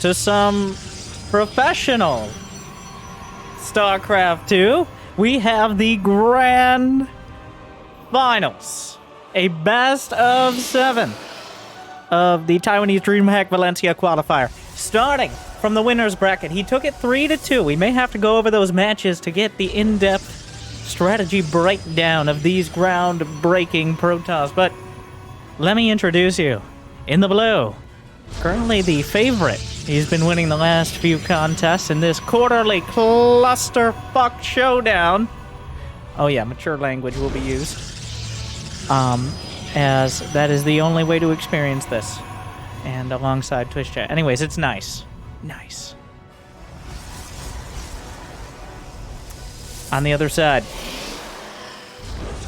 to some professional StarCraft 2. We have the grand finals, a best of 7 of the Taiwanese Dreamhack Valencia qualifier. Starting from the winner's bracket, he took it 3-2. We may have to go over those matches to get the in-depth strategy breakdown of these ground-breaking Protoss, but let me introduce you. In the blue, currently the favorite. He's been winning the last few contests in this quarterly clusterfuck showdown. Oh yeah, mature language will be used. As that is the only way to experience this. And alongside Twitch chat. Anyways, it's nice. Nice. On the other side,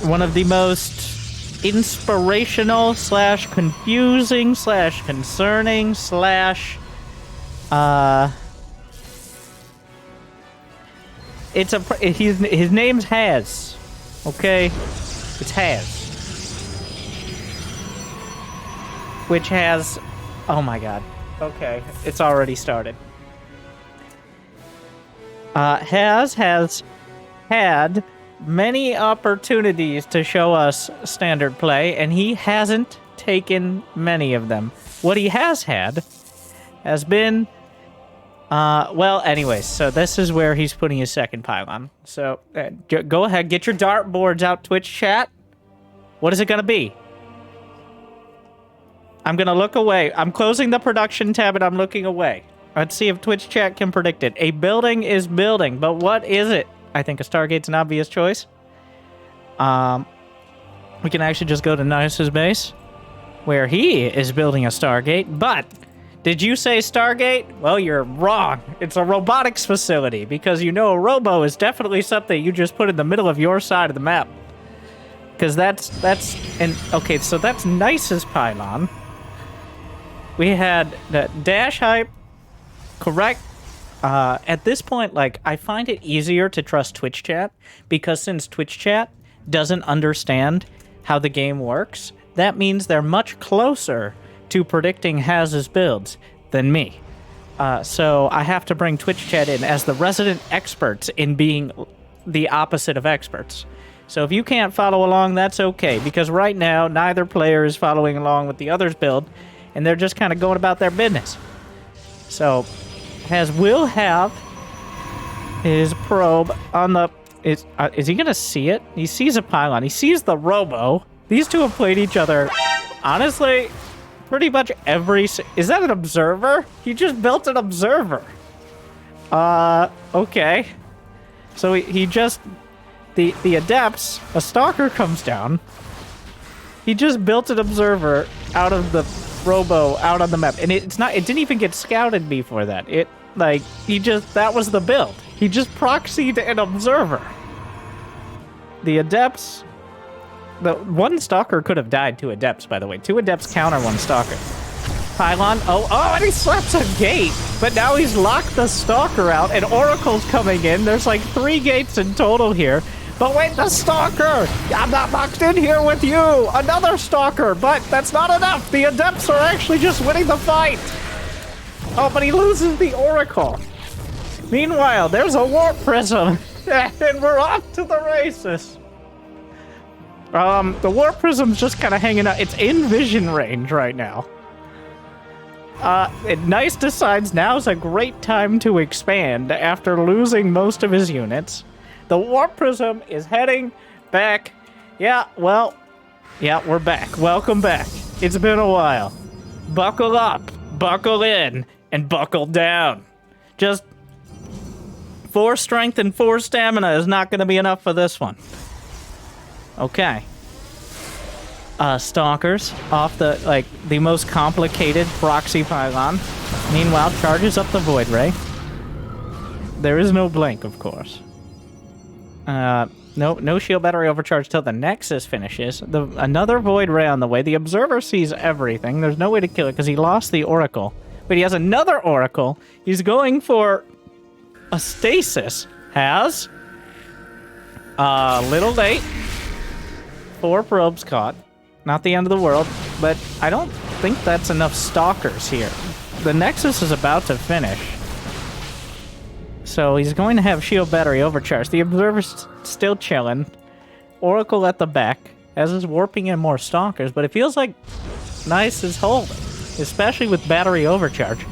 one of the most inspirational slash confusing slash concerning slash his name's Has. Okay? It's Has. Which has... Oh my god. Okay, it's already started. Has had many opportunities to show us standard play, and he hasn't taken many of them. What he has had has been... well, anyways, so this is where he's putting his second pylon. So, go ahead, get your dartboards out, Twitch chat. What is it gonna be? I'm gonna look away. I'm closing the production tab and I'm looking away. Let's see if Twitch chat can predict it. A building is building, but what is it? I think a Stargate's an obvious choice. We can actually just go to Nice's base, where he is building a Stargate, but did you say Stargate? Well, you're wrong. It's a robotics facility, because you know a robo is definitely something you just put in the middle of your side of the map. Because okay, so that's Nice's pylon. We had the dash hype, correct? At this point, like, I find it easier to trust Twitch chat, because since Twitch chat doesn't understand how the game works, that means they're much closer to predicting Haz's builds than me. So I have to bring Twitch chat in as the resident experts in being the opposite of experts. So if you can't follow along, that's okay, because right now, neither player is following along with the other's build, and they're just kind of going about their business. So, Haz will have his probe on the... Is he going to see it? He sees a pylon. He sees the robo. These two have played each other, honestly, pretty much every... Is that an observer? He just built an observer. Okay. So he just... The adepts, a stalker comes down. He just built an observer out of the robo out on the map, and it didn't even get scouted before that. That was the build. He just proxied an observer. The adepts, the one stalker could have died. 2 adepts, by the way. 2 adepts counter 1 stalker. Pylon, and he slaps a gate, but now he's locked the stalker out, and Oracle's coming in. There's like 3 gates in total here. But wait, the stalker! I'm not locked in here with you! Another stalker! But that's not enough! The adepts are actually just winning the fight! Oh, but he loses the Oracle. Meanwhile, there's a warp prism! And we're off to the races! The warp prism's just kind of hanging out. It's in vision range right now. Nice decides now's a great time to expand after losing most of his units. The warp prism is heading back. Yeah, well, yeah, we're back. Welcome back. It's been a while. Buckle up, buckle in, and buckle down. Just 4 strength and 4 stamina is not going to be enough for this one. Okay. Stalkers off the most complicated proxy pylon. Meanwhile, charges up the Void Ray. There is no blink, of course. No shield battery overcharge till the Nexus finishes. Another Void Ray on the way. The Observer sees everything. There's no way to kill it because he lost the Oracle. But he has another Oracle. He's going for a Stasis. Has. Little late. 4 probes caught. Not the end of the world, but I don't think that's enough Stalkers here. the Nexus is about to finish. So he's going to have shield battery overcharged. The Observer's still chilling. Oracle at the back. As is warping in more Stalkers, but it feels like Nice is holding. Especially with battery overcharge.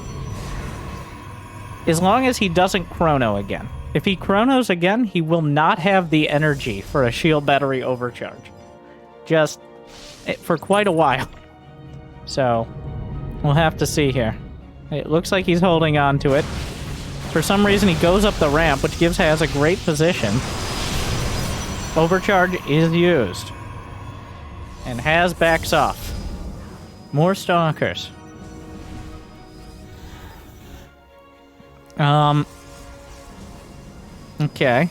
As long as he doesn't chrono again. If he chronos again, he will not have the energy for a shield battery overcharge. Just for quite a while. So, we'll have to see here. It looks like he's holding on to it. For some reason, he goes up the ramp, which gives Haz a great position. Overcharge is used. And Haz backs off. More Stalkers. Okay.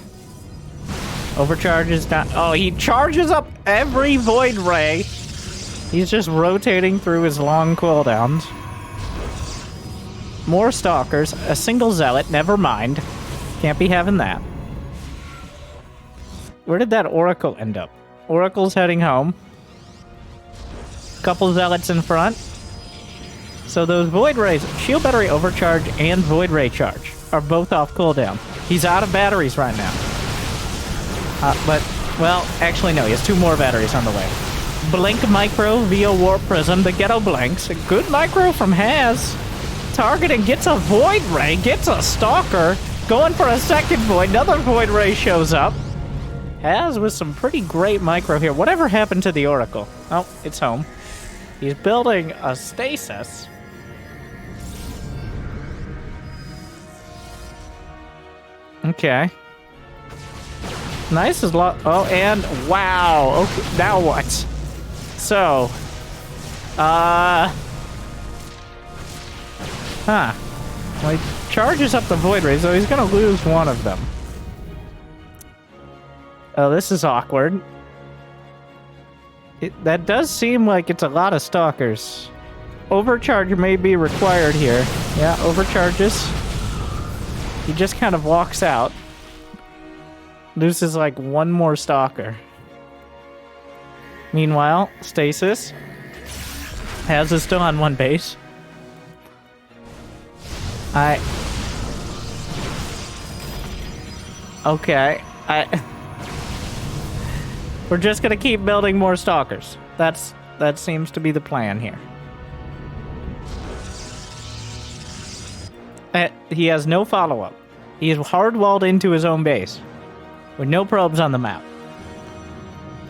Overcharge is down. Oh, he charges up every Void Ray. He's just rotating through his long cooldowns. More Stalkers. A single Zealot. Never mind. Can't be having that. Where did that Oracle end up? Oracle's heading home. Couple Zealots in front. So those Void Rays, Shield Battery Overcharge and Void Ray Charge, are both off cooldown. He's out of batteries right now. Well, actually no, he has 2 more batteries on the way. Blink Micro via Warp Prism, the Ghetto Blinks. A good micro from Haz. Targeting, gets a Void Ray, gets a Stalker. Going for a second Void, another Void Ray shows up. Haz with some pretty great micro here. Whatever happened to the Oracle? Oh, it's home. He's building a Stasis. Okay. Nice is oh, and wow. Okay, now what? So, well, he charges up the Void Ray, so he's gonna lose one of them. Oh, this is awkward. That does seem like it's a lot of Stalkers. Overcharge may be required here. Yeah, overcharges. He just kind of walks out. Loses like 1 more Stalker. Meanwhile, Stasis. Haz is still on 1 base. Okay. We're just gonna keep building more Stalkers. That seems to be the plan here. He has no follow-up. He is hard-walled into his own base. With no probes on the map.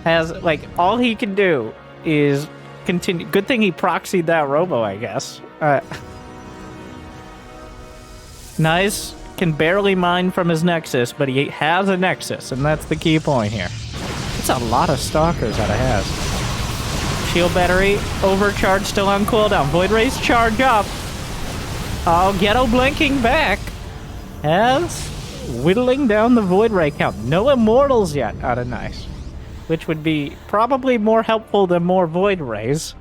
Has, like, all he can do is continue. Good thing he proxied that robo, I guess. Nice. Can barely mine from his Nexus, but he has a Nexus, and that's the key point here. It's a lot of Stalkers that it has. Shield Battery, Overcharge still on cooldown. Void Rays charge up. Oh, Ghetto blinking back. Haz whittling down the Void Ray count. No Immortals yet out of Nice. Which would be probably more helpful than more Void Rays.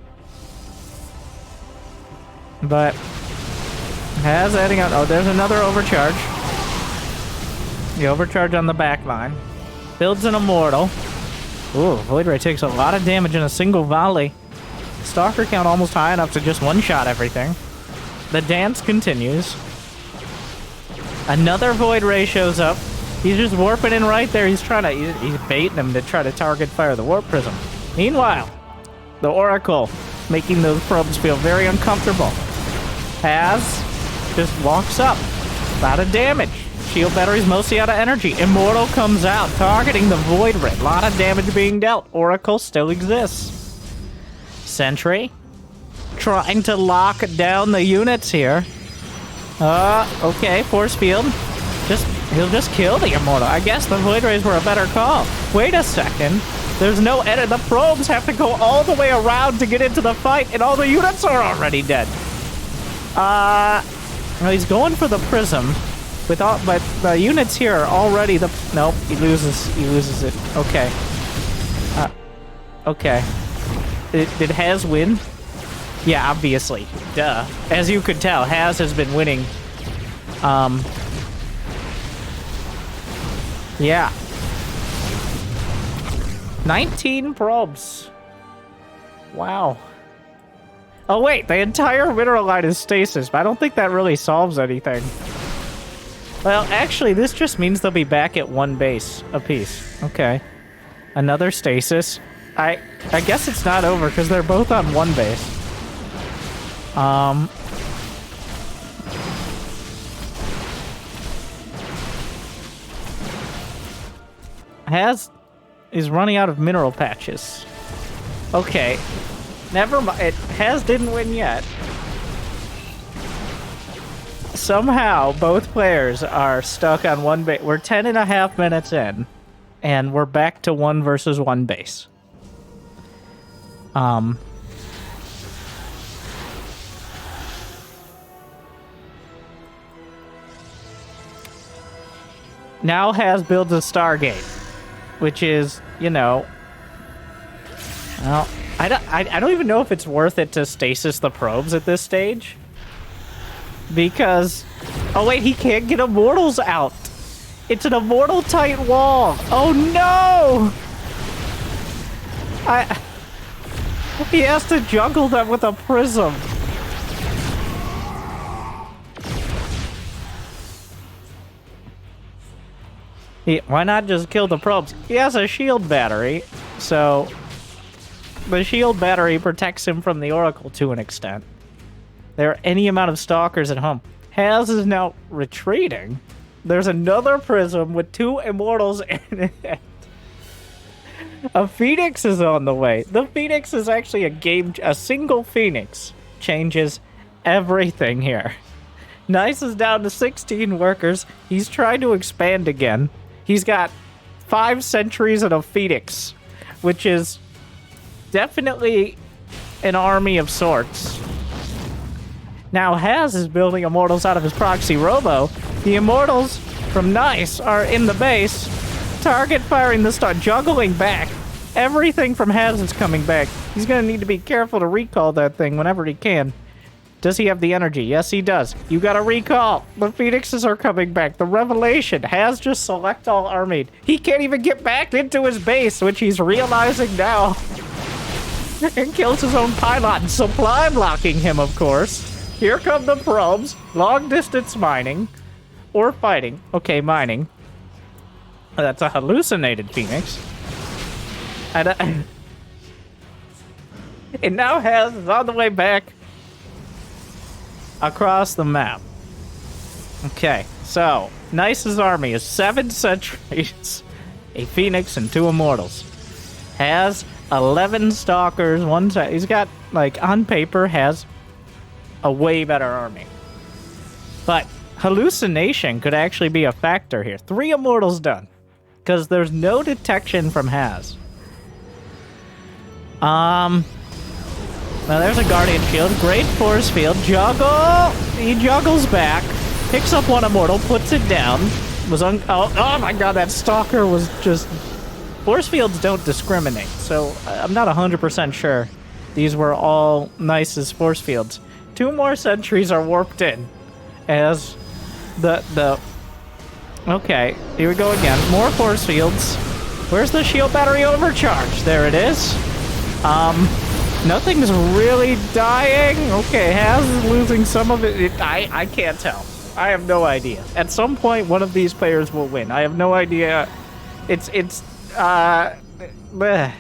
But Haz adding out. Oh, there's another Overcharge. The Overcharge on the back line. Builds an Immortal. Ooh, Void Ray takes a lot of damage in a single volley. Stalker count almost high enough to just one-shot everything. The dance continues. Another Void Ray shows up. He's just warping in right there. He's trying to... He's baiting him to try to target fire the Warp Prism. Meanwhile, the Oracle making those probes feel very uncomfortable. Haz just walks up. A lot of damage. Shield Battery's mostly out of energy. Immortal comes out, targeting the Void Ray. A lot of damage being dealt. Oracle still exists. Sentry trying to lock down the units here. Okay, Force Field. He'll just kill the Immortal. I guess the Void Rays were a better call. Wait a second. There's no edit. The probes have to go all the way around to get into the fight, and all the units are already dead. Well, he's going for the Prism. But the units here are already the... Nope, he loses it. Okay. Okay. Did Haz win? Yeah, obviously. Duh. As you could tell, Haz has been winning. Yeah. 19 probes. Wow. Oh wait, the entire mineral line is stasis, but I don't think that really solves anything. Well, actually, this just means they'll be back at one base apiece. Okay. Another stasis. I guess it's not over because they're both on one base. Has is running out of mineral patches. Okay. Never mind. It didn't win yet. Somehow, both players are stuck on one base. We're 10.5 minutes in, and we're back to 1 versus 1 base. Now Has builds a Stargate, which is, you know, well, I don't even know if it's worth it to stasis the probes at this stage. Because, oh wait, he can't get Immortals out. It's an Immortal tight wall. Oh no! He has to juggle them with a prism. Why not just kill the probes? He has a shield battery, so the shield battery protects him from the Oracle to an extent. There are any amount of stalkers at home. Has is now retreating. There's another prism with 2 Immortals in it. A Phoenix is on the way. The Phoenix is actually a single Phoenix changes everything here. Nice is down to 16 workers. He's trying to expand again. He's got 5 sentries and a Phoenix, which is definitely an army of sorts. Now Has is building Immortals out of his proxy robo. The Immortals from Nice are in the base. Target firing the star, juggling back. Everything from Has is coming back. He's gonna need to be careful to recall that thing whenever he can. Does he have the energy? Yes, he does. You gotta recall. The Phoenixes are coming back. The Revelation has just select all armied. He can't even get back into his base, which he's realizing now. And kills his own pylon. Supply blocking him, of course. Here come the probes. Long distance mining. Or fighting. Okay, mining. That's a hallucinated Phoenix. And now Has is on the way back across the map. Okay, so Nice's army is 7 sentries, a Phoenix, and 2 Immortals. Has 11 stalkers, 1 he's got, like, on paper, Has a way better army. But hallucination could actually be a factor here. 3 Immortals done. Because there's no detection from Has. Now there's a Guardian Shield. Great Force Field. Juggle! He juggles back. Picks up 1 Immortal. Puts it down. Oh my god, that Stalker was just... Force Fields don't discriminate. So I'm not 100% sure these were all Nice's Force Fields. 2 more sentries are warped in. As the... Okay, here we go again. More Force Fields. Where's the shield battery overcharge? There it is. Nothing's really dying. Okay, Has is losing some of it. I can't tell. I have no idea. At some point, one of these players will win. I have no idea. Bleh.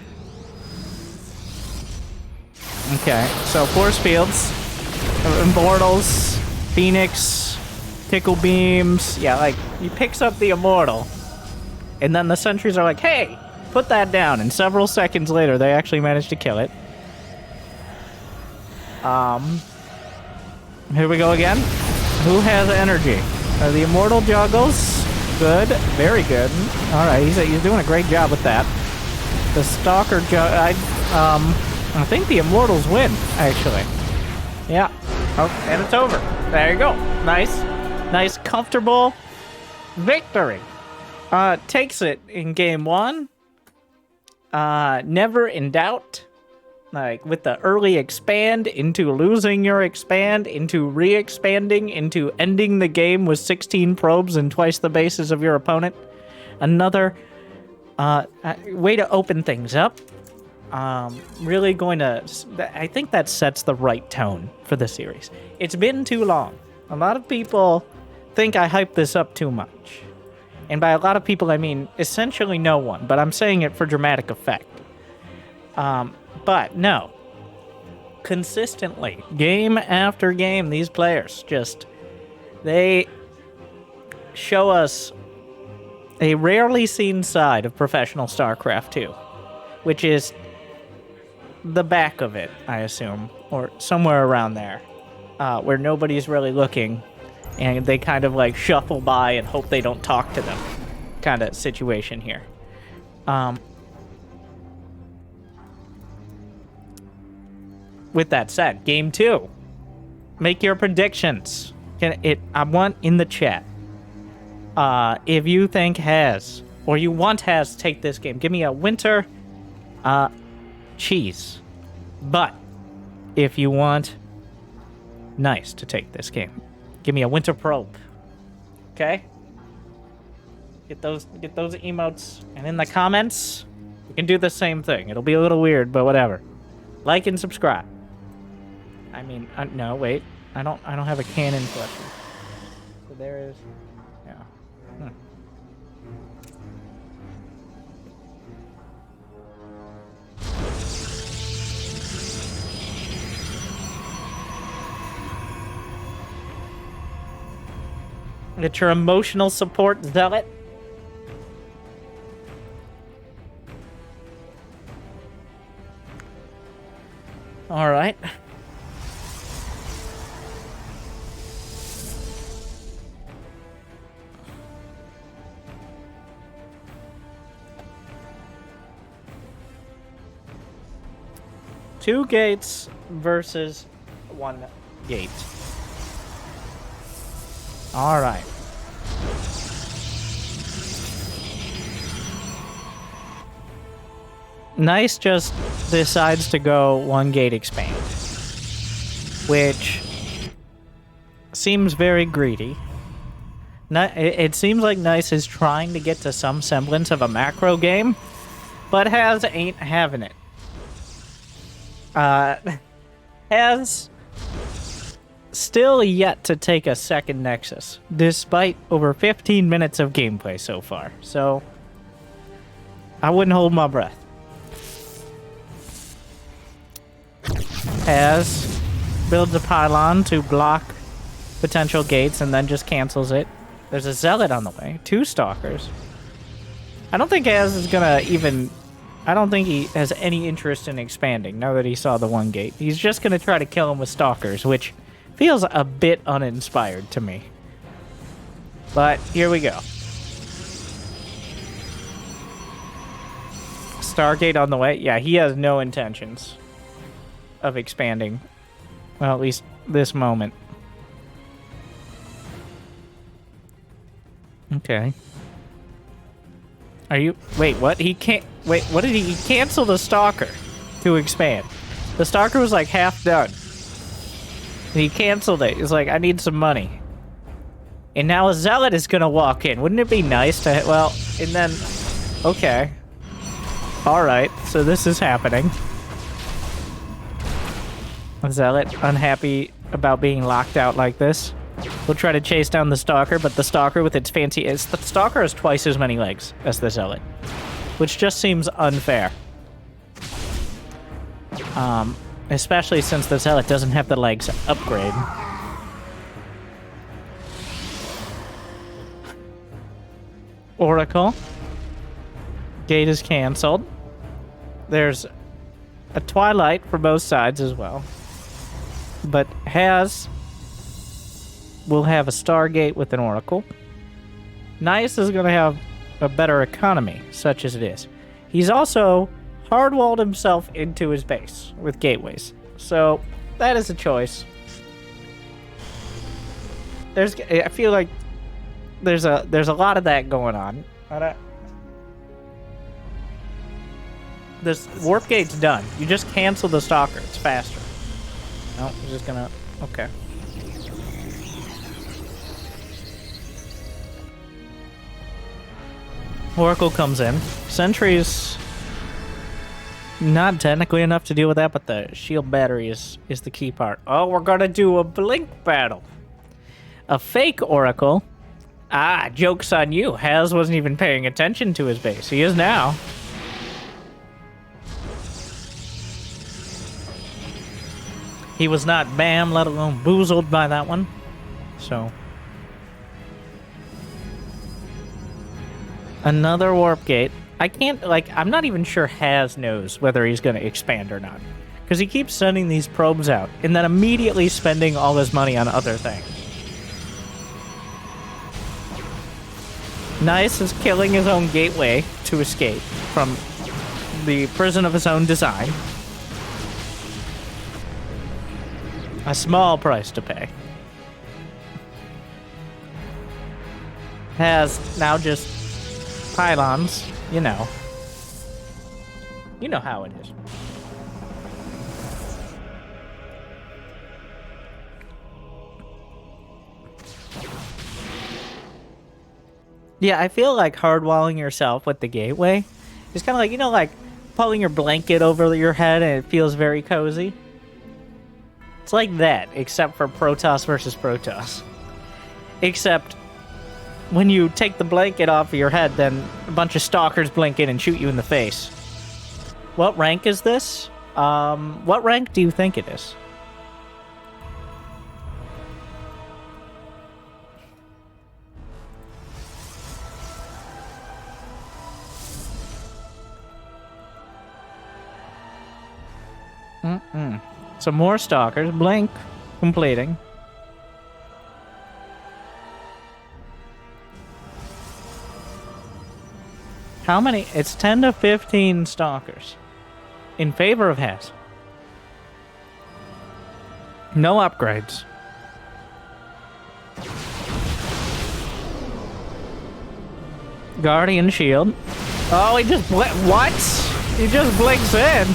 Okay, so Force Fields, Immortals, Phoenix, Tickle Beams. Yeah, like, he picks up the Immortal. And then the sentries are like, hey, put that down. And several seconds later, they actually managed to kill it. Here we go again. Who has energy? The Immortal juggles. Good. Very good. Alright, he's doing a great job with that. The Stalker I think the Immortals win, actually. Yeah. Oh, and it's over. There you go. Nice. Nice, comfortable victory. Takes it in game 1. Never in doubt. Like, with the early expand, into losing your expand, into re-expanding, into ending the game with 16 probes and twice the bases of your opponent. Another way to open things up. really going to... I think that sets the right tone for the series. It's been too long. A lot of people think I hype this up too much. And by a lot of people, I mean essentially no one, but I'm saying it for dramatic effect. But no. Consistently, game after game, these players just... They show us a rarely seen side of professional StarCraft 2, which is the back of it, I assume, or somewhere around there, where nobody's really looking, and they kind of like shuffle by and hope they don't talk to them kind of situation here. With that said, game 2. Make your predictions. I want in the chat. If you think Has, or you want Has to take this game, give me a Winter, Cheese. But if you want Nice to take this game, give me a Winter Probe. Okay? Get those emotes, and in the comments, you can do the same thing. It'll be a little weird, but whatever. Like and subscribe. I mean, no, wait. I don't have a canon question. So there is, yeah. Get your emotional support, Zealot. All right. Two gates versus one gate. All right. Nice just decides to go one gate expand, which seems very greedy. It seems like Nice is trying to get to some semblance of a macro game, but Has ain't having it. Has still yet to take a second Nexus, despite over 15 minutes of gameplay so far. So, I wouldn't hold my breath. Has builds a pylon to block potential gates and then just cancels it. There's a Zealot on the way. 2 Stalkers. I don't think Has is gonna even... I don't think he has any interest in expanding now that he saw the one gate. He's just going to try to kill him with Stalkers, which feels a bit uninspired to me. But here we go. Stargate on the way. Yeah, he has no intentions of expanding. Well, at least this moment. Okay. Are you... Wait, what? He can't... Wait, what did he cancel the Stalker to expand? The Stalker was like half done. And he canceled it. He's like, I need some money. And now a Zealot is gonna walk in. Wouldn't it be nice to... Well, and then... Okay. Alright, so this is happening. A Zealot unhappy about being locked out like this. We'll try to chase down the Stalker, but the Stalker with its fancy... The Stalker has twice as many legs as the Zealot, which just seems unfair. Especially since the Zealot doesn't have the legs upgrade. Oracle. Gate is canceled. There's a Twilight for both sides as well. But will have a Stargate with an Oracle. Nice is going to have a better economy, such as it is. He's also hardwalled himself into his base with gateways. So, that is a choice. I feel like there's a lot of that going on. This warp gate's done. You just cancel the Stalker. It's faster. No, we're just gonna... Okay. Oracle comes in. Sentries not technically enough to deal with that, but the shield battery is the key part. Oh, we're gonna do a blink battle. A fake Oracle. Ah, joke's on you. Haz wasn't even paying attention to his base. He is now. He was not bam, let alone boozled by that one. So. Another warp gate. I can't, like, I'm not even sure Haz knows whether he's going to expand or not. Because he keeps sending these probes out and then immediately spending all his money on other things. Nice is killing his own gateway to escape from the prison of his own design. A small price to pay. Has now just pylons, you know. You know how it is. Yeah, I feel like hardwalling yourself with the gateway is kind of like, you know, like pulling your blanket over your head and it feels very cozy. It's like that, except for Protoss versus Protoss. Except when you take the blanket off of your head, then a bunch of stalkers blink in and shoot you in the face. What rank is this? What rank do you think it is? Some more stalkers. Blink. Completing. How many? It's 10 to 15 stalkers. In favor of Haz. No upgrades. Guardian shield. Oh, he just what? He just blinks in.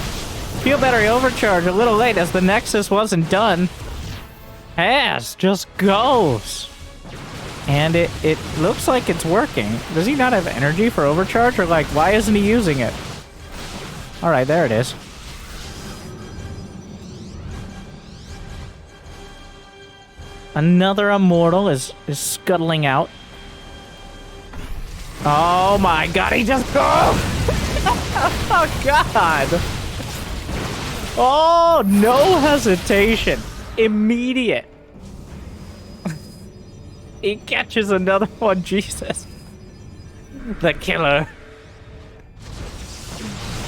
Field battery overcharge a little late as the Nexus wasn't done. Haz just goes. And it looks like it's working. Does he not have energy for overcharge? Or like, why isn't he using it? Alright, there it is. Another Immortal is scuttling out. Oh my god, he just goes! Oh god! Oh, no hesitation. Immediate. He catches another one, Jesus. The killer.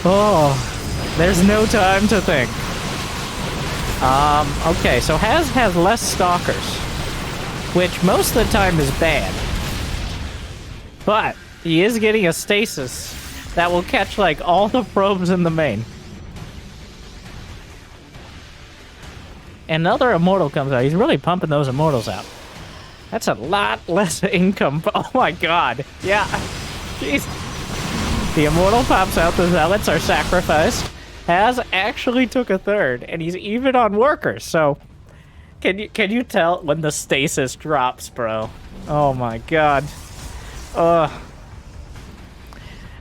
Oh, there's no time to think. Okay, so Haz has less stalkers, which most of the time is bad. But he is getting a stasis that will catch, like, all the probes in the main. Another Immortal comes out. He's really pumping those Immortals out. That's a lot less income. Oh my god. Yeah. Jeez. The Immortal pops out. The Zealots are sacrificed. Haz actually took a third, and he's even on workers. So, can you tell when the stasis drops, bro? Oh my god.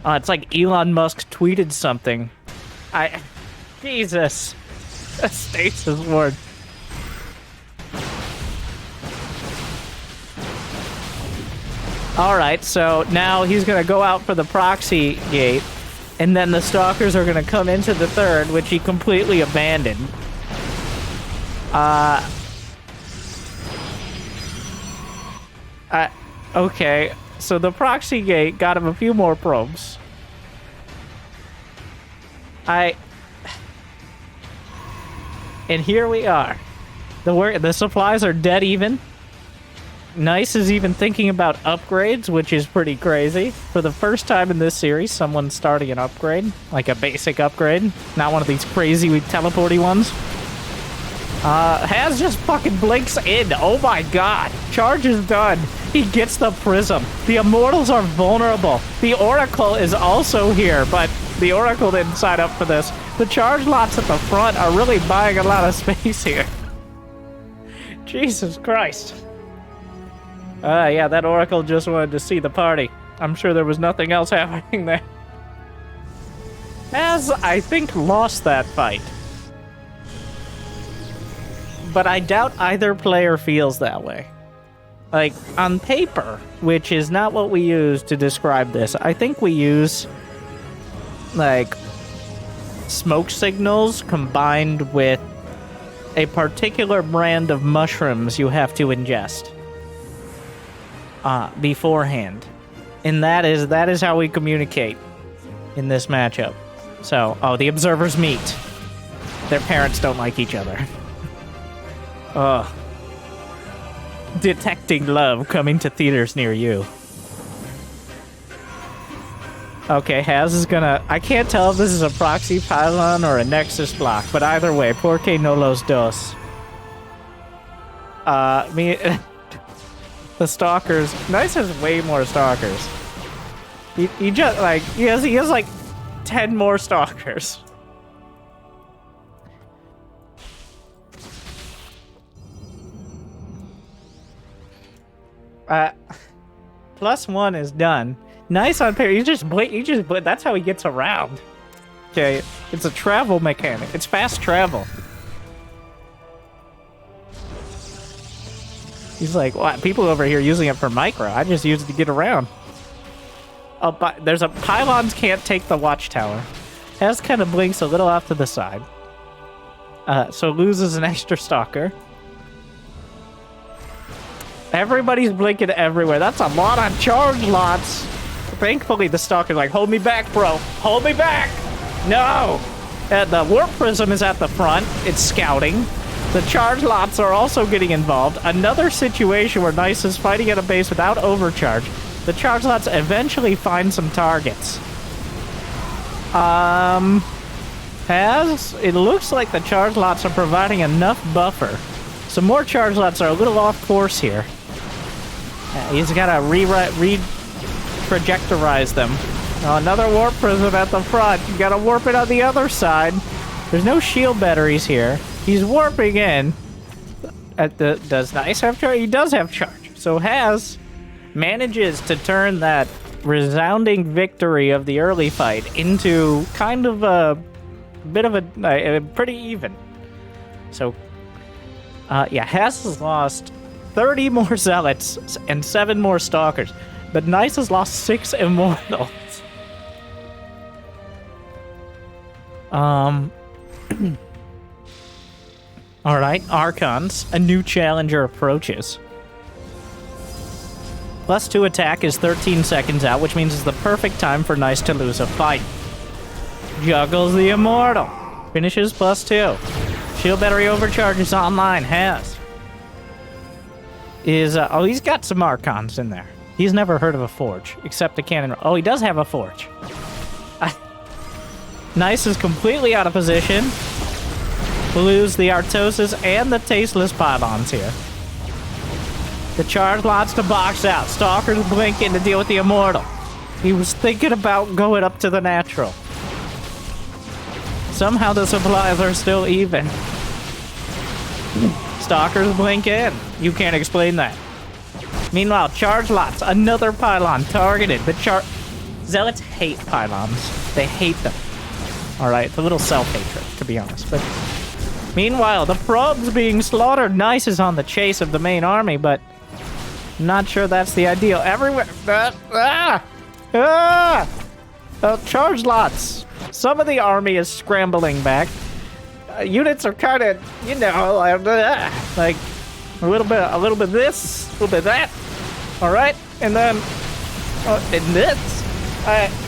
It's like Elon Musk tweeted something. Jesus. The stasis word. Alright, so now he's going to go out for the proxy gate, and then the stalkers are going to come into the third, which he completely abandoned. Okay, so the proxy gate got him a few more probes. And here we are. The supplies are dead even. Nice is even thinking about upgrades, which is pretty crazy. For the first time in this series, someone's starting an upgrade. Like a basic upgrade. Not one of these crazy teleporty ones. Haz just fucking blinks in. Oh my god. Charge is done. He gets the prism. The Immortals are vulnerable. The Oracle is also here, but the Oracle didn't sign up for this. The charge lots at the front are really buying a lot of space here. Jesus Christ. Yeah, that Oracle just wanted to see the party. I'm sure there was nothing else happening there. Has, I think, lost that fight. But I doubt either player feels that way. Like, on paper, which is not what we use to describe this, I think we use, like, smoke signals combined with a particular brand of mushrooms you have to ingest beforehand. And that is how we communicate in this matchup. So, oh, the observers meet. Their parents don't like each other. Ugh. Detecting love coming to theaters near you. Okay, Haz is gonna... I can't tell if this is a proxy pylon or a nexus block, but either way, porque no los dos. The stalkers... Nice has way more stalkers. He just, like... He has like 10 more stalkers. +1 is done. Nice on pair. You just that's how he gets around. Okay, it's a travel mechanic. It's fast travel. He's like, what? People over here using it for micro. I just use it to get around. Oh, but there's a pylons can't take the watchtower. Haz kind of blinks a little off to the side. So loses an extra stalker. Everybody's blinking everywhere. That's a lot of charge lots. Thankfully, the stalker's like, hold me back, bro. Hold me back. No. The warp prism is at the front. It's scouting. The charge lots are also getting involved. Another situation where Nice is fighting at a base without overcharge. The charge lots eventually find some targets. It looks like the charge lots are providing enough buffer. Some more charge lots are a little off course here. He's got to re-trajectorize them. Oh, another warp prism at the front. You got to warp it on the other side. There's no shield batteries here. He's warping in. Does Nice have charge? He does have charge. So Haz manages to turn that resounding victory of the early fight into kind of a bit of a pretty even. So, yeah, Haz has lost 30 more zealots and 7 more stalkers, but Nice has lost 6 immortals. Alright, Archons. A new challenger approaches. +2 attack is 13 seconds out, which means it's the perfect time for Nice to lose a fight. Juggles the immortal. Finishes +2. Shield battery overcharge is online. Haz. Oh, he's got some Archons in there. He's never heard of a forge, except a cannon. Oh, he does have a forge. Nice is completely out of position. Lose the Artosis and the Tasteless Pylons here. The charge lots to box out. Stalkers blinking to deal with the Immortal. He was thinking about going up to the natural. Somehow the supplies are still even. Stalkers blink in. You can't explain that. Meanwhile, charge lots. Another pylon targeted. The Zealots hate pylons. They hate them. Alright, it's a little self-hatred, to be honest. But meanwhile, the probes being slaughtered. Nice is on the chase of the main army, but I'm not sure that's the ideal. Everywhere. Charge lots. Some of the army is scrambling back. Units are kind of, you know, like a little bit of this, a little bit of that. All right, and then in this.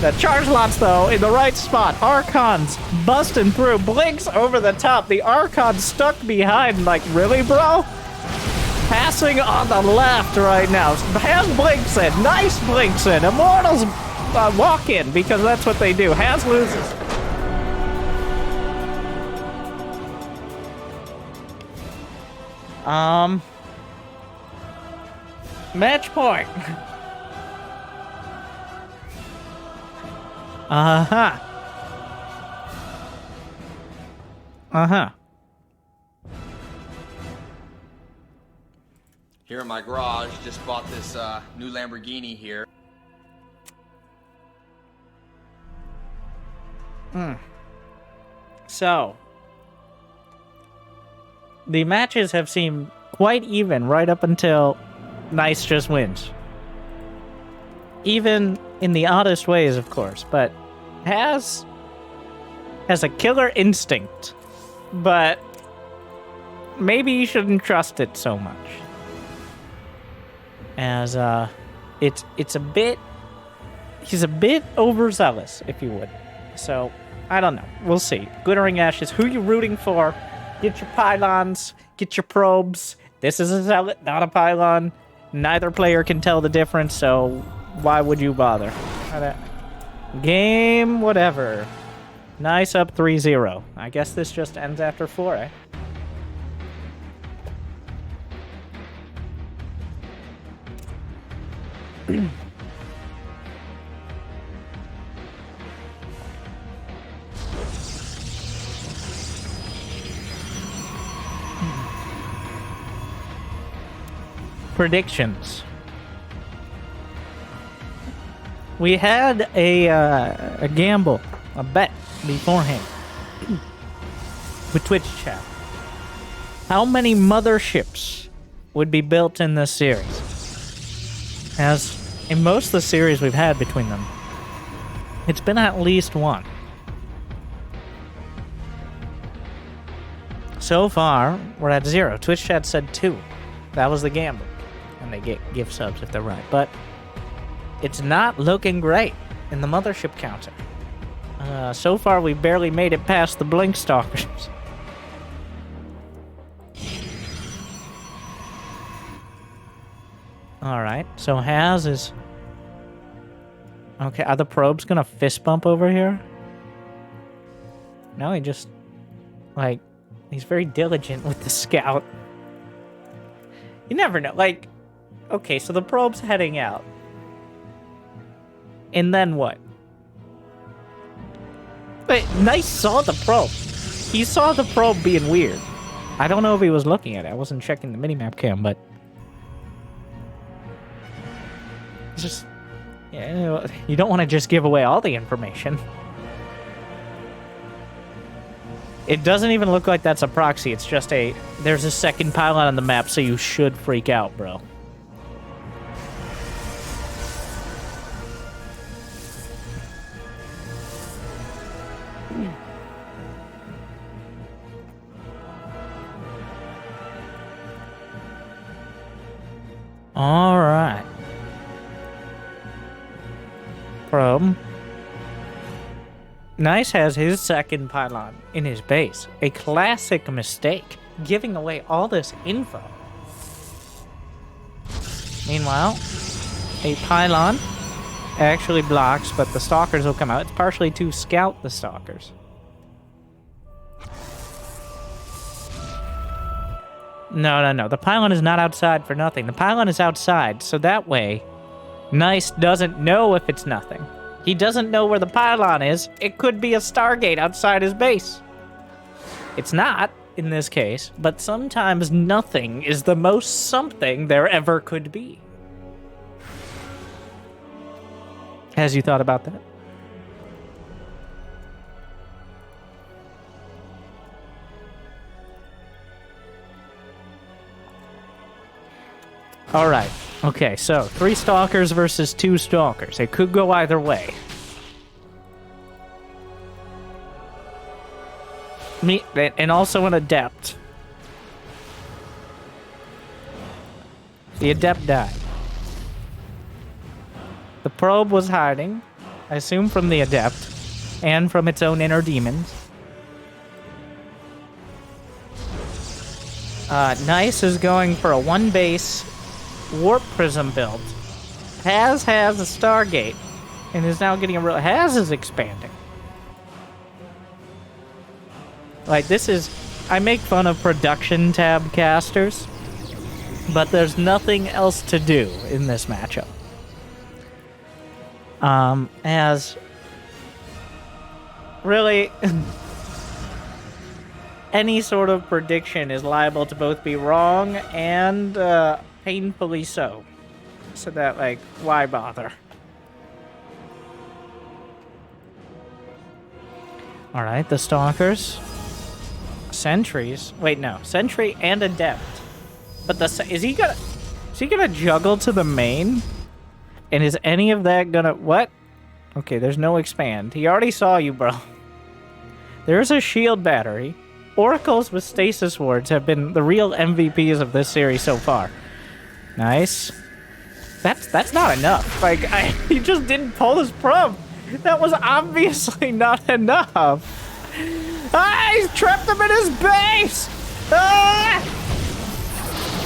The charge lots, though, in the right spot. Archons busting through. Blinks over the top. The Archons stuck behind. Like, really, bro? Passing on the left right now. Haz blinks in. Nice blinks in. Immortals walk in because that's what they do. Haz loses. Match point. Uh-huh. Uh-huh. Here in my garage, just bought this new Lamborghini here. So, the matches have seemed quite even right up until Nice just wins. Even in the oddest ways, of course, but has a killer instinct, but maybe you shouldn't trust it so much. As it's a bit, he's a bit overzealous, if you would. So I don't know. We'll see. Glittering Ashes, who you rooting for? Get your pylons, get your probes. This is a zealot, not a pylon. Neither player can tell the difference, so why would you bother? Game, whatever. Nice up 3-0. I guess this just ends after 4, eh? Predictions. We had a gamble, a bet beforehand with Twitch chat. How many motherships would be built in this series? As in most of the series we've had between them, it's been at least one. So far, we're at 0. Twitch chat said 2. That was the gamble. And they get gift subs if they're right. But it's not looking great in the mothership counter. So far, we barely made it past the Blink Stalkers. Alright, so Haz is... Okay, are the probes gonna fist bump over here? No, he just... Like, he's very diligent with the scout. You never know, like... Okay, so the probe's heading out. And then what? Wait, Nice saw the probe. He saw the probe being weird. I don't know if he was looking at it. I wasn't checking the minimap cam, but... It's just... Yeah, you don't want to just give away all the information. It doesn't even look like that's a proxy. It's just a... There's a second pylon on the map, so you should freak out, bro. Alright. Probe. Nice has his second pylon in his base. A classic mistake. Giving away all this info. Meanwhile, a pylon actually blocks, but the stalkers will come out. It's partially to scout the stalkers. No. The pylon is not outside for nothing. The pylon is outside, so that way, Nice doesn't know if it's nothing. He doesn't know where the pylon is. It could be a Stargate outside his base. It's not, in this case, but sometimes nothing is the most something there ever could be. Has you thought about that? Alright, okay, so 3 stalkers versus 2 stalkers. It could go either way. And also an adept. The adept died. The probe was hiding, I assume from the adept, and from its own inner demons. Nice is going for a 1-base warp prism build. Has a Stargate, and is now getting a real... Has is expanding. Like, this is... I make fun of production tab casters, but there's nothing else to do in this matchup. As... Really... any sort of prediction is liable to both be wrong and, painfully so. So that, like, why bother? All right, the stalkers. Sentries. Wait, no. Sentry and adept. But is he gonna juggle to the main? And is any of that gonna what? Okay, there's no expand. He already saw you, bro. There's a shield battery. Oracles with stasis wards have been the real MVPs of this series so far. Nice. That's not enough. Like he just didn't pull his probe. That was obviously not enough. Ah, he's trapped him in his base. Ah!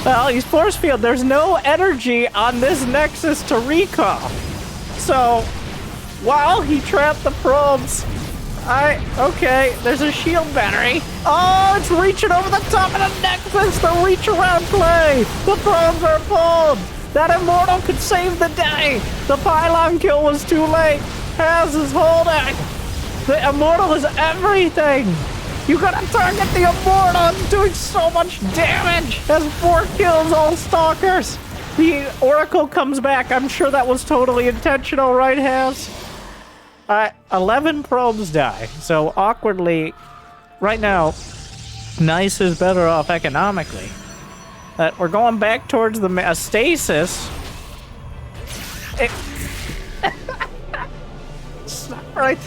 Well, he's force field. There's no energy on this Nexus to recall. So, while he trapped the probes, okay, there's a shield battery. Oh, it's reaching over the top of the Nexus. The reach around play. The probes are pulled. That Immortal could save the day. The pylon kill was too late. Has is holding. The Immortal is everything. You gotta target the Immortal. It's doing so much damage. Has 4 kills, all stalkers. The Oracle comes back. I'm sure that was totally intentional, right, Has? 11 probes die. So awkwardly, right now, Nice is better off economically. But we're going back towards the stasis. Right.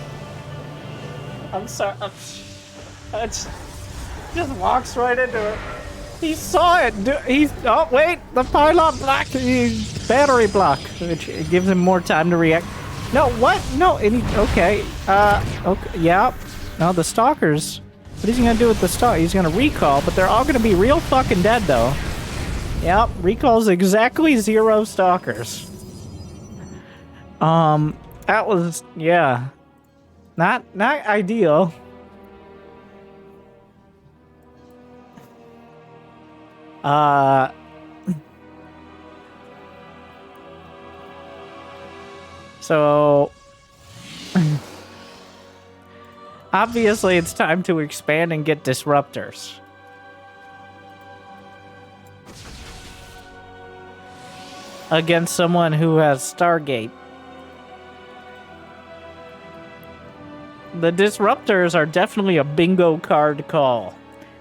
I'm sorry. It just walks right into it. He saw it. Oh, wait. The pylon block. Battery block. Which gives him more time to react. No, what? No. Okay. Okay. Yeah. No, the stalkers. What is he going to do with the stalker? He's going to recall, but they're all going to be real fucking dead, though. Yep. Recalls exactly 0 stalkers. That was, yeah. Not ideal. So obviously it's time to expand and get disruptors. Against someone who has Stargate. The disruptors are definitely a bingo card call.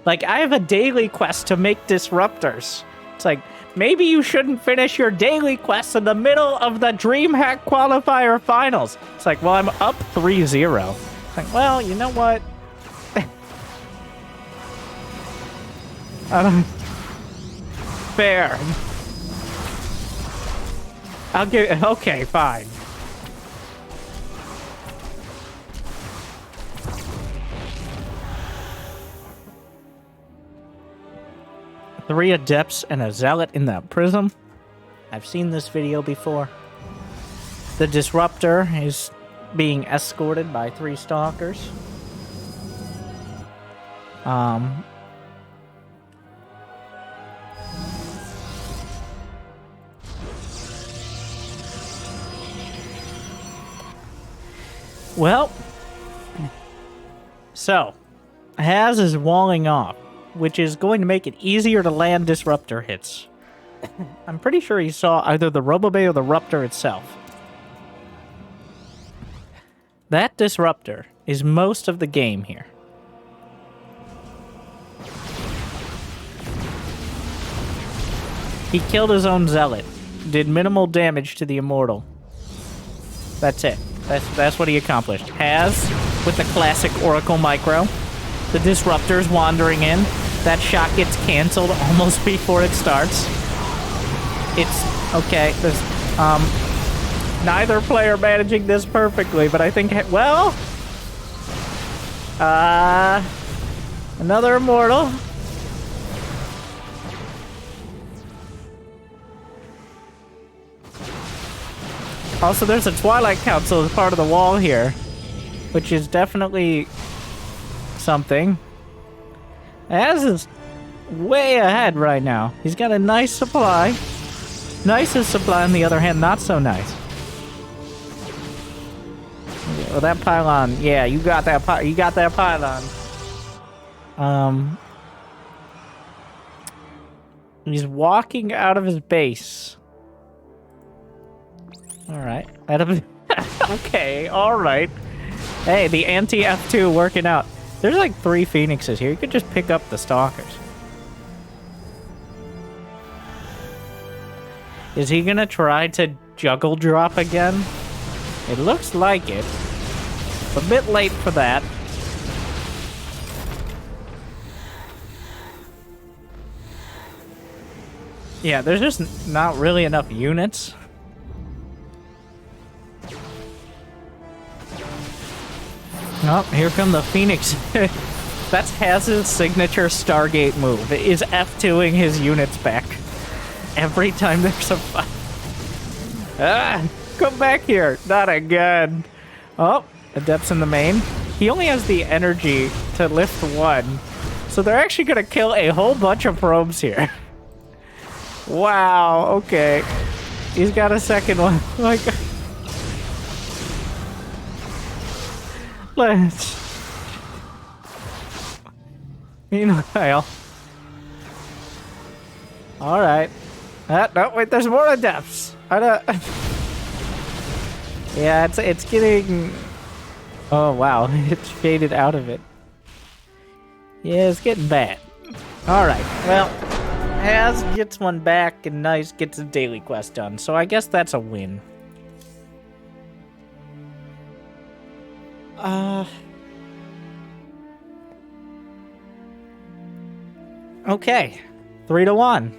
Like, I have a daily quest to make disruptors. It's like, maybe you shouldn't finish your daily quest in the middle of the Dreamhack qualifier finals. It's like, well, I'm up 3-0. It's like, well, you know what? Fair. I'll give... Okay, fine. Three adepts and a zealot in the prism. I've seen this video before. The disruptor is being escorted by 3 stalkers. Well, so Has is walling off, which is going to make it easier to land disruptor hits. I'm pretty sure he saw either the Robobay or the Ruptor itself. That disruptor is most of the game here. He killed his own zealot, did minimal damage to the Immortal. That's it. That's what he accomplished. Has, with the classic Oracle micro. The disruptor's wandering in. That shot gets canceled almost before it starts. It's okay. There's neither player managing this perfectly, but I think, well, another Immortal. Also, there's a Twilight Council as part of the wall here, which is definitely something. Az is way ahead right now. He's got a nice supply. Nicest supply, on the other hand, not so nice. Well, that pylon, yeah, you got that pylon. He's walking out of his base. All right. Okay, all right. Hey, the anti-F2 working out. There's like 3 Phoenixes here. You could just pick up the Stalkers. Is he gonna try to juggle drop again? It looks like it. It's a bit late for that. Yeah, there's just not really enough units. Oh, here come the Phoenix. That's Haz's signature Stargate move, is F2ing his units back. Every time there's a fight. Ah, come back here. Not again. Oh, Adepts in the main. He only has the energy to lift 1. So they're actually going to kill a whole bunch of probes here. Wow, okay. He's got a second one. Like, let's... Meanwhile... Alright. No, wait, there's more Adepts. I don't... Yeah, it's getting... Oh, wow. It's faded out of it. Yeah, it's getting bad. Alright, well... Haz gets one back, and Nice gets a daily quest done, so I guess that's a win. Okay. 3-1.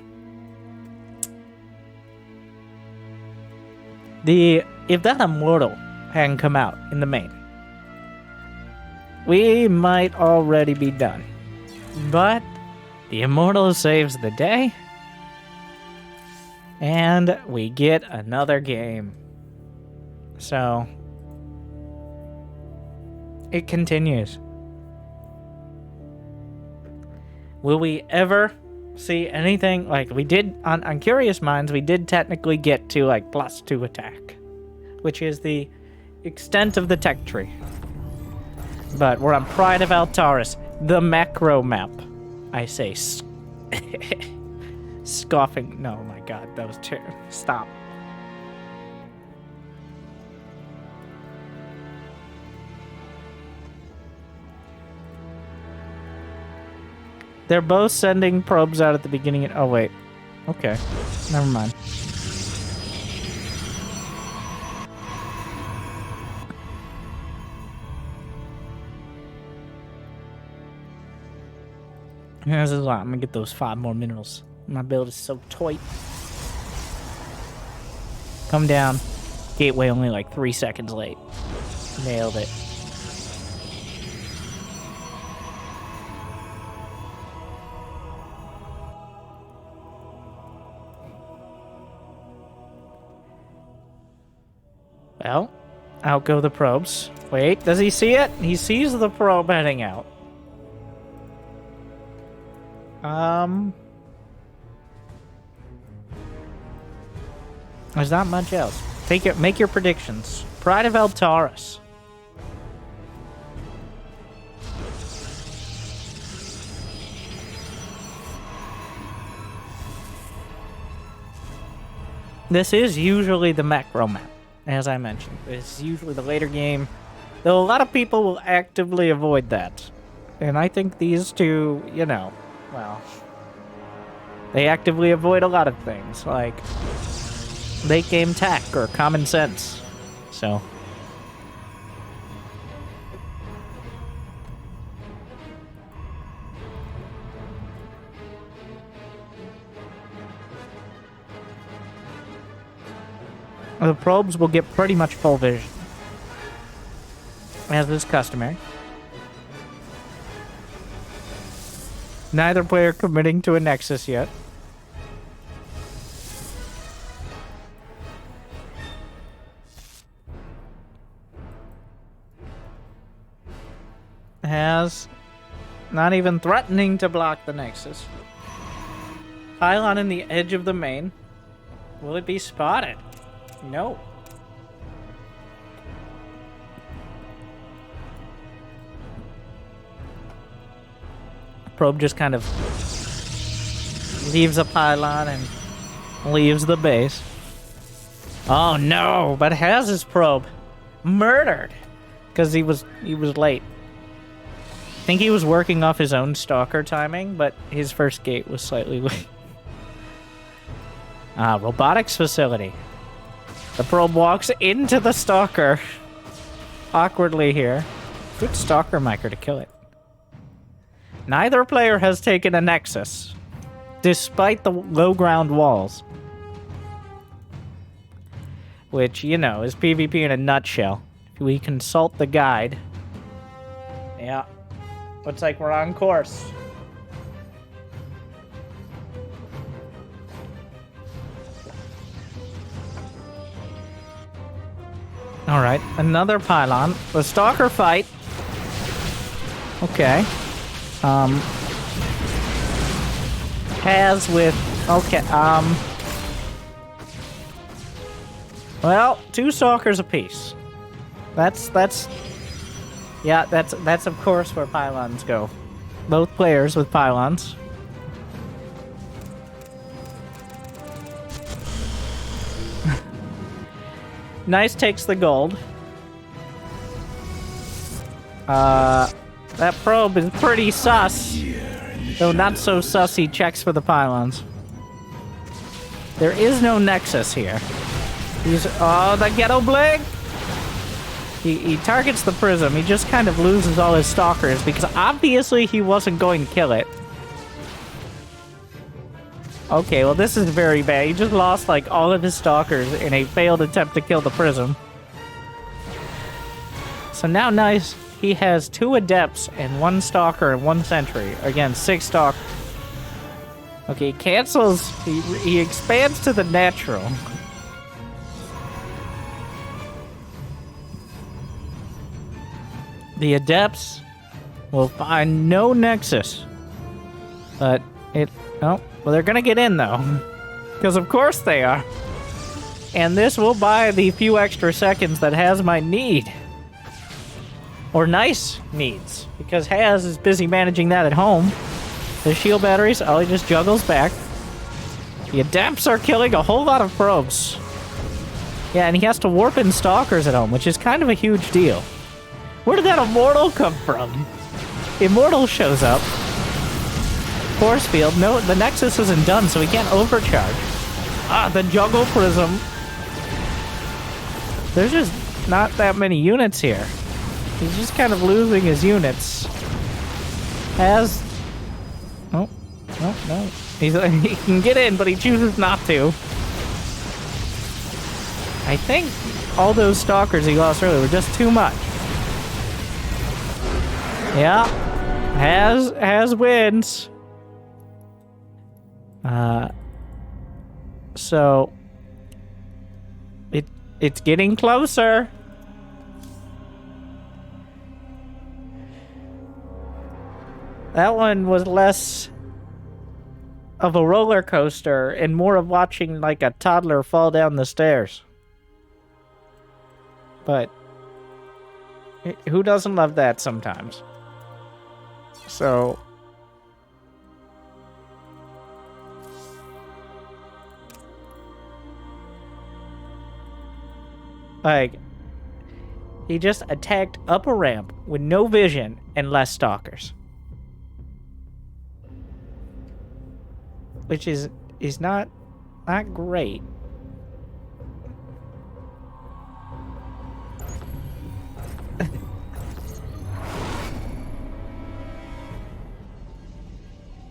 If that Immortal hadn't come out in the main, we might already be done. But the Immortal saves the day, and we get another game. So it continues. Will we ever see anything like we did on Curious Minds? We did technically get to like +2 attack, which is the extent of the tech tree. But we're on Pride of Altaris, the macro map. I say scoffing. No, my God, that was terrible. Stop. They're both sending probes out at the beginning. Oh, wait. Okay. Never mind. Yeah, this is a lot. I'm gonna get those 5 more minerals. My build is so tight. Come down. Gateway only like 3 seconds late. Nailed it. Well, out go the probes. Wait, does he see it? He sees the probe heading out. There's not much else. Make your predictions. Pride of Altaris. This is usually the macro map, as I mentioned. It's usually the later game, though a lot of people will actively avoid that. And I think these two, you know, well, they actively avoid a lot of things, like late game tech or common sense. So the probes will get pretty much full vision, as is customary. Neither player committing to a Nexus yet. Has not even threatening to block the Nexus. Pylon in the edge of the main. Will it be spotted? No. Probe just kind of leaves a pylon and leaves the base. Oh no, but has his probe murdered. because he was late. I think he was working off his own stalker timing, but his first gate was slightly late. Robotics facility. The probe walks into the stalker. Awkwardly here. Good stalker micro to kill it. Neither player has taken a nexus, despite the low ground walls. Which, you know, is PvP in a nutshell. If we consult the guide. Yeah. Looks like we're on course. Alright, another pylon. The stalker fight. Okay. Has with... Okay, well, 2 stalkers apiece. Yeah, that's of course where pylons go. Both players with pylons. Nice takes the gold. That probe is pretty sus. Though not so sussy checks for the pylons. There is no nexus here. Oh, the ghetto blink! He targets the prism. He just kind of loses all his stalkers because obviously he wasn't going to kill it. Okay, well this is very bad. He just lost like all of his stalkers in a failed attempt to kill the prism. So now nice. He has 2 adepts and 1 stalker and 1 sentry. Again, 6 stalk. Okay, he cancels. He expands to the natural. The adepts will find no nexus. But oh, well, they're gonna get in though. Because of course they are. And this will buy the few extra seconds that Has might need. Or Nice needs. Because Has is busy managing that at home. The shield batteries, oh, he just juggles back. The adepts are killing a whole lot of probes. Yeah, and he has to warp in stalkers at home, which is kind of a huge deal. Where did that Immortal come from? Immortal shows up. Force field. No, the Nexus isn't done, so he can't overcharge. The juggle prism. There's just not that many units here. He's just kind of losing his units. Has... Oh, no. He can get in, but he chooses not to. I think all those stalkers he lost earlier were just too much. Yeah. Has wins. So it's getting closer. That one was less of a roller coaster and more of watching like a toddler fall down the stairs. But who doesn't love that sometimes? So like he just attacked up a ramp with no vision and less stalkers. Which is not great.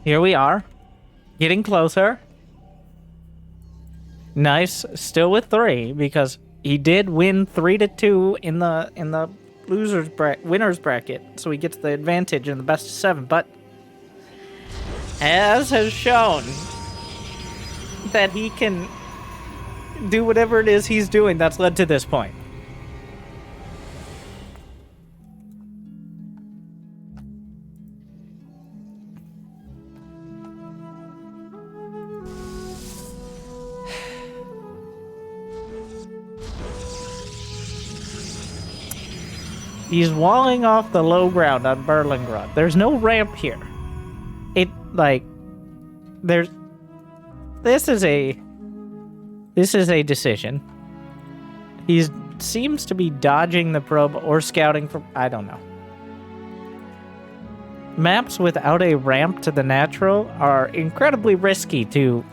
Here we are, getting closer. Nice, still with 3 because he did win 3-2 in the winners bracket, so he gets the advantage in the best of 7. But as has shown that he can do whatever it is he's doing that's led to this point. He's walling off the low ground on Berlingrad. There's no ramp here. This is a decision. He's it seems to be dodging the probe or scouting for... I don't know. Maps without a ramp to the natural are incredibly risky to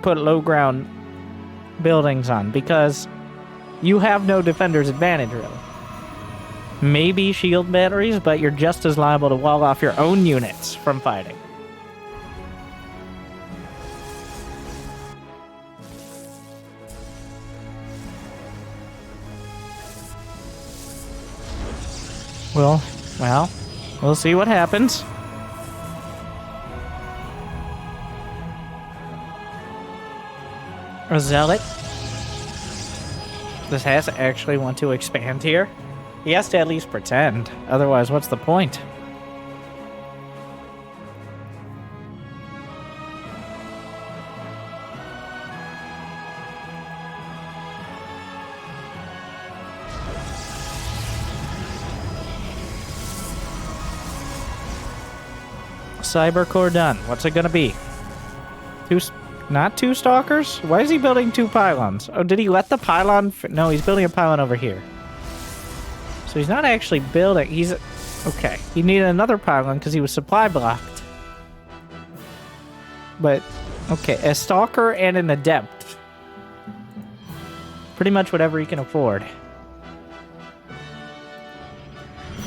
put low ground buildings on because you have no defender's advantage, really. Maybe shield batteries, but you're just as liable to wall off your own units from fighting. Well, we'll see what happens. A zealot. This has to actually want to expand here. He has to at least pretend. Otherwise, what's the point? Cybercore done. What's it gonna be? Not two stalkers? Why is he building two pylons? Oh, did he let the pylon... No, he's building a pylon over here. So he's not actually building... He's... Okay. He needed another pylon because he was supply blocked. But... Okay, a stalker and an adept. Pretty much whatever he can afford.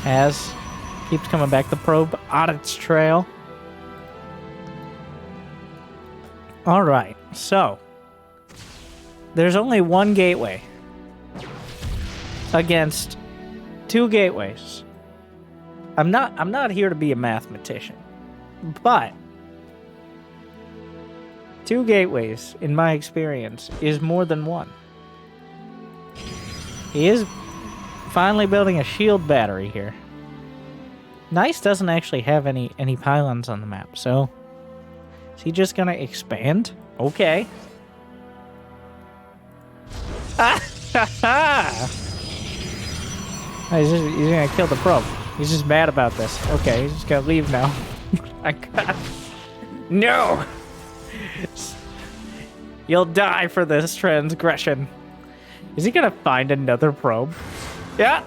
As... Keeps coming back. The probe on its trail. Alright, so... There's only one gateway. Against... two gateways. I'm not here to be a mathematician. But... two gateways, in my experience, is more than one. He is finally building a shield battery here. Nice doesn't actually have any pylons on the map, so... Is he just gonna expand? Okay. He's gonna kill the probe. He's just mad about this. Okay, he's just gonna leave now. I got... No! You'll die for this transgression. Is he gonna find another probe? Yeah!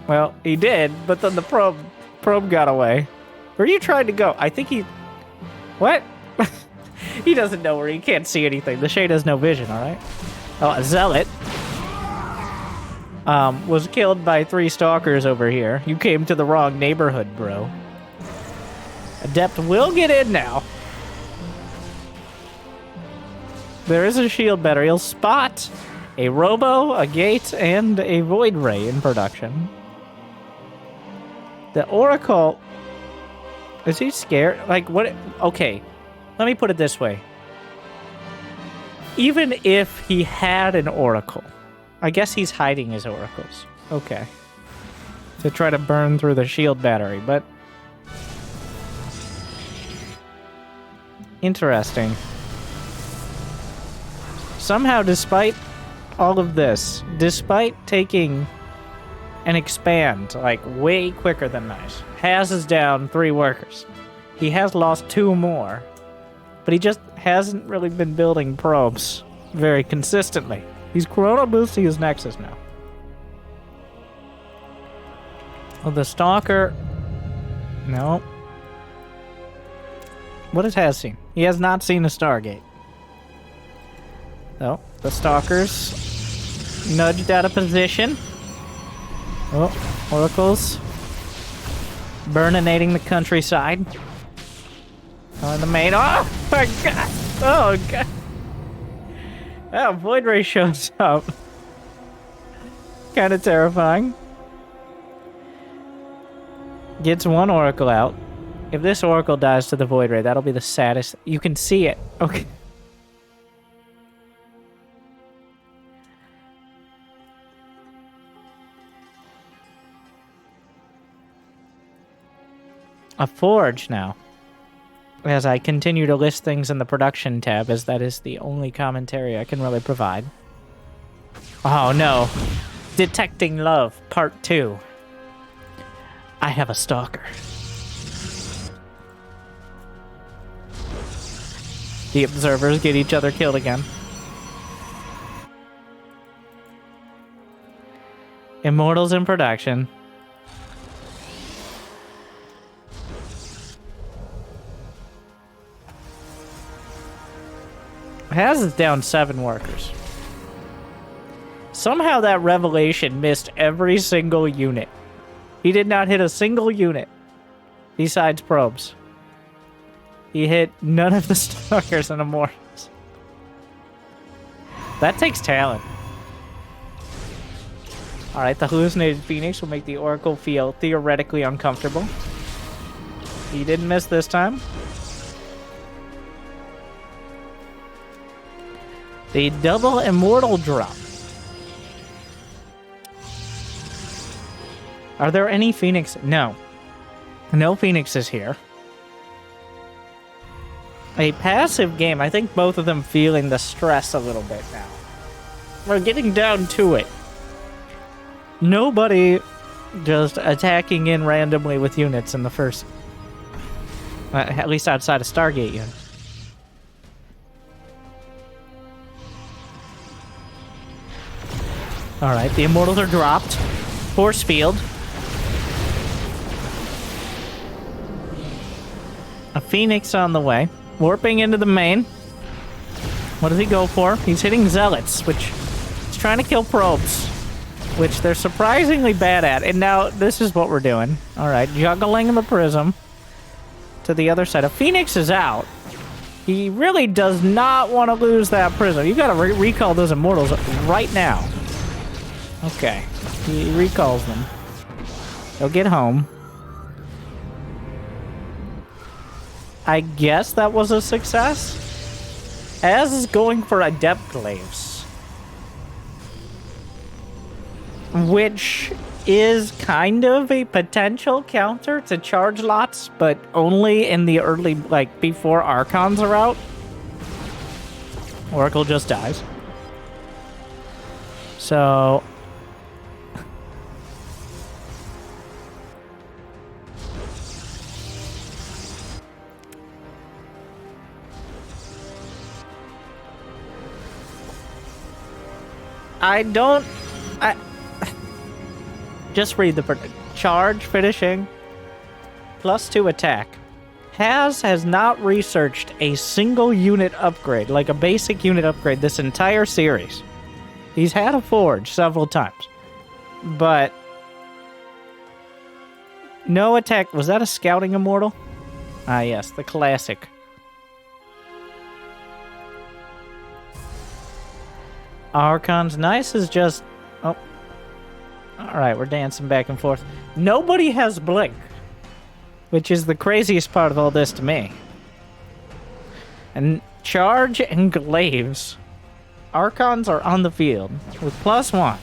Well, he did, but then the probe got away. Where are you trying to go? I think he... What? He doesn't know where he can't see anything. The shade has no vision, alright? Oh, a zealot. Was killed by 3 stalkers over here. You came to the wrong neighborhood, bro. Adept will get in now. There is a shield battery. He'll spot a robo, a gate, and a void ray in production. The Oracle... Is he scared? Like, what? Okay, let me put it this way. Even if he had an Oracle, I guess he's hiding his Oracles. Okay. To try to burn through the shield battery, but... Interesting. Somehow, despite all of this, despite taking an expand, like, way quicker than nice, Has is down 3 workers. He has lost 2 more. But he just hasn't really been building probes very consistently. He's chrono boosting his Nexus now. Oh, the Stalker... No. What has Has seen? He has not seen a Stargate. No, the Stalkers nudged out of position. Oh, Oracles. Burninating the countryside. Oh, the main. Oh, my God. Oh, God. Oh, Void Ray shows up. Kind of terrifying. Gets 1 Oracle out. If this Oracle dies to the Void Ray, that'll be the saddest. You can see it. Okay. A forge now. As I continue to list things in the production tab, as that is the only commentary I can really provide. Oh no. Detecting Love, Part 2. I have a stalker. The observers get each other killed again. Immortals in production. Has is down 7 workers. Somehow that revelation missed every single unit. He did not hit a single unit besides probes. He hit none of the stalkers and immortals. That takes talent. Alright, the hallucinated phoenix will make the oracle feel theoretically uncomfortable. He didn't miss this time. The double immortal drop. Are there any phoenix? No. No phoenixes here. A passive game. I think both of them feeling the stress a little bit now. We're getting down to it. Nobody just attacking in randomly with units in the first... at least outside of Stargate units. Alright, the immortals are dropped. Force field. A phoenix on the way. Warping into the main. What does he go for? He's hitting zealots, which he's trying to kill probes, which they're surprisingly bad at. And now this is what we're doing. All right, juggling the prism to the other side. A phoenix is out. He really does not want to lose that prism. You got to recall those immortals right now. Okay, he recalls them. He'll get home. I guess that was a success. Az is going for adept glaives, which is kind of a potential counter to charge lots, but only in the early, like, before Archons are out. Oracle just dies. So... just read the charge finishing +2 attack. Has not researched a single unit upgrade, like a basic unit upgrade, this entire series. He's had a forge several times, but no attack. Was that a scouting immortal? Ah, yes, the classic. Archon's nice is just... Oh. Alright, we're dancing back and forth. Nobody has blink, which is the craziest part of all this to me. And charge and glaives. Archons are on the field with +1.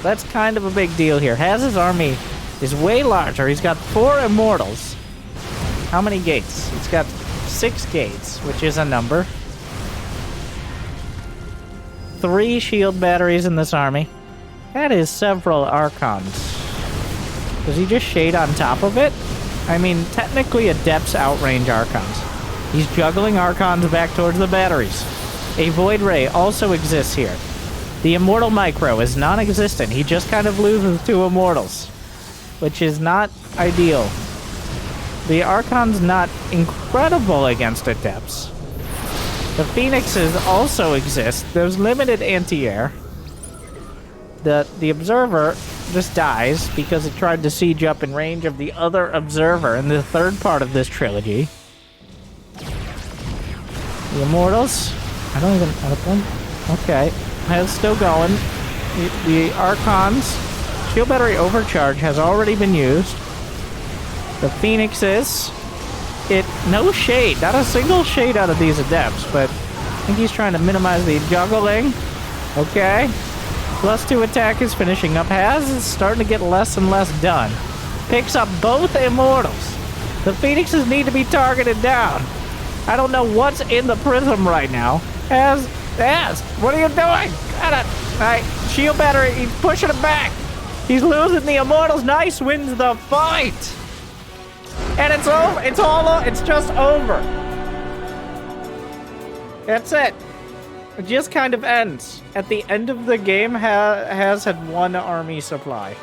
That's kind of a big deal here. Haz's army is way larger. He's got 4 immortals. How many gates? He's got 6 gates, which is a number. 3 shield batteries in this army. That is several Archons. Does he just shade on top of it? I mean, technically Adepts outrange Archons. He's juggling Archons back towards the batteries. A Void Ray also exists here. The Immortal Micro is non-existent. He just kind of loses 2 Immortals, which is not ideal. The Archon's not incredible against Adepts. The Phoenixes also exist. There's limited anti-air. The Observer just dies because it tried to siege up in range of the other Observer in the third part of this trilogy. The Immortals. I don't okay. It's still going. The Archons. Shield Battery Overcharge has already been used. The Phoenixes. No shade. Not a single shade out of these Adepts, but I think he's trying to minimize the juggling. Okay. +2 attack is finishing up. Has is starting to get less and less done. Picks up both Immortals. The Phoenixes need to be targeted down. I don't know what's in the prism right now. Has, what are you doing? Alright, shield battery, he's pushing it back. He's losing the Immortals. Nice, wins the fight. And it's over. It's just over. That's it. It just kind of ends. At the end of the game, has had one army supply.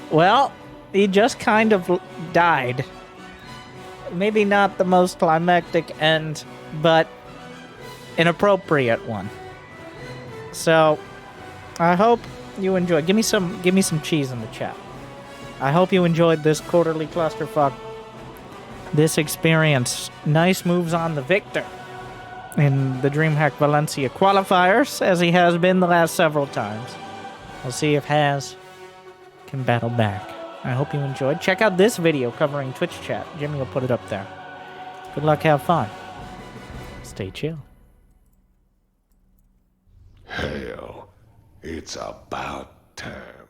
Well, he just kind of died. Maybe not the most climactic end, but an appropriate one. So, I hope you enjoyed. Give me some cheese in the chat. I hope you enjoyed this quarterly clusterfuck. This experience. Nice moves on the victor in the Dreamhack Valencia qualifiers, as he has been the last several times. We'll see if Haz can battle back. I hope you enjoyed. Check out this video covering Twitch chat. Jimmy will put it up there. Good luck, have fun. Stay chill. Hell, it's about time.